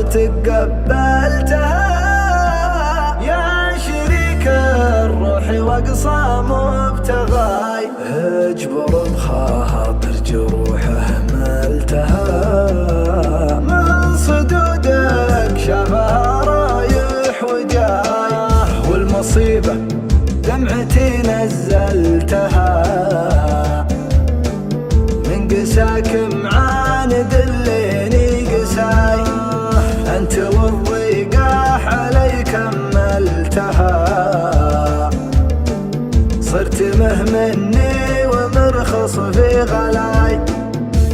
صورتك قبلتها يا شريك الروح واقصى مبتغاي. اجبر بخاطر جروحه ملتها من صدودك شافها رايح وجاي، والمصيبة دمعتي نزلتها من قساك معاند الليني قساي. انت والضيقة علي كملتها، صرت مهمني ومرخص في غلاي،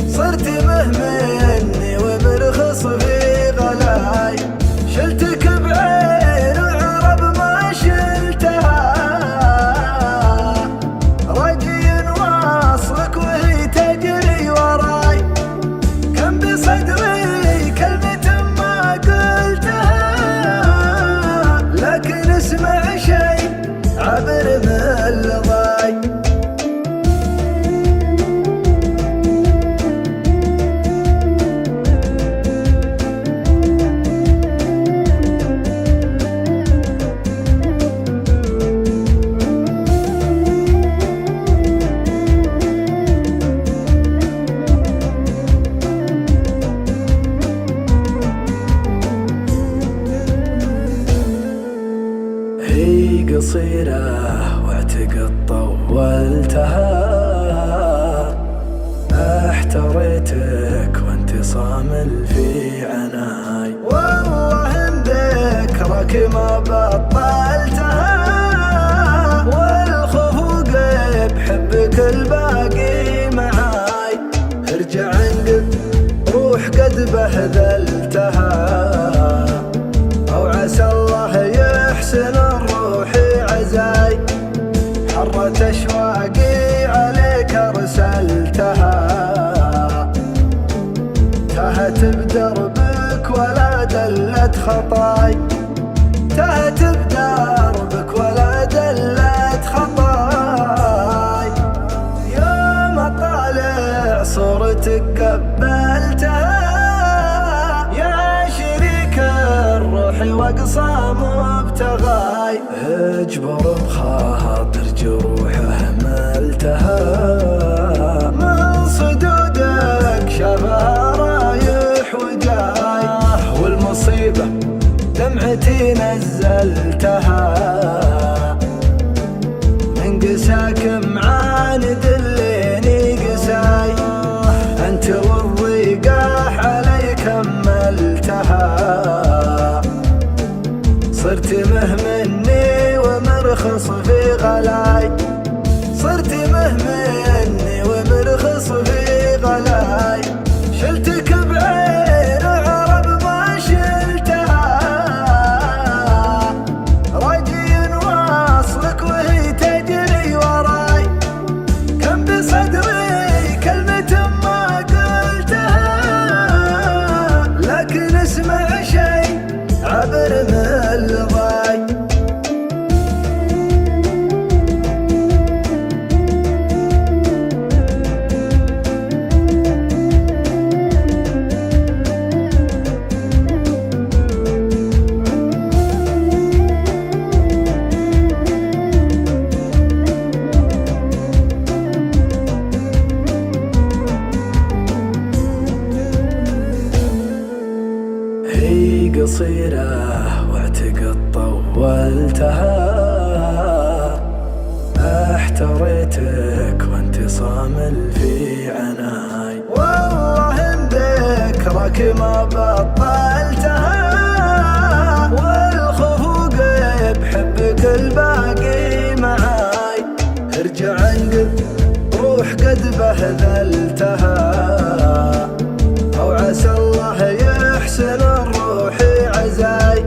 صرت مهمني ومرخص في غلاي. شلتك بعين وعرب ما شلتها، رجي واصلك وهي تجري وراي. كم بصدري كلمة ما قلتها، لكن اسمع شي عبر من الضاي. هي قصيرة واعتقد طولتها، احتريتك وانت صامل في عناي. والله ان ذكرك ما بطلتها، والخوف بحبك الباقي معاي. ارجع انقذ روح قد بهذلتها، او عسى الله يحسن الروح عزاي. حرت اشواقي عليك ارسلتها، تهت بدربك ولا دلت خطاي، تهت بدربك ولا دلت خطاي. يوم اطالع صورتك قبلتها يا شريك الروح واقصى مبتغاي. اجبر بخاطر جروحه ملتها من صدودك شافها رايح وجاي، والمصيبة دمعتي نزلتها من قساك معاند الليني قساي. انت والضيقة علي كملتها، صرت مهمني ومرخص في غلاي، صرت مهمني ومرخص في غلاي. شلتك بعين وعرب ما شلتها، رجي واصلك وهي تجري وراي. كم بصدري كلمة ما قلتها، لكن اسمع شي عبر من الضاي. هي قصيرة واعتقد طولتها، احتريتك وانت صامل في عناي. والله ان ذكرك ما بطلتها، والخوف بحبك الباقي معاي. ارجع انقذ روح قد بهذلتها، او عسى الله يحسن الروح عزاي.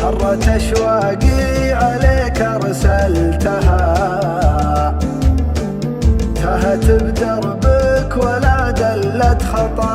حرت اشواقي عليك ارسلتها، تهت بدربك ولا دلت خطاي.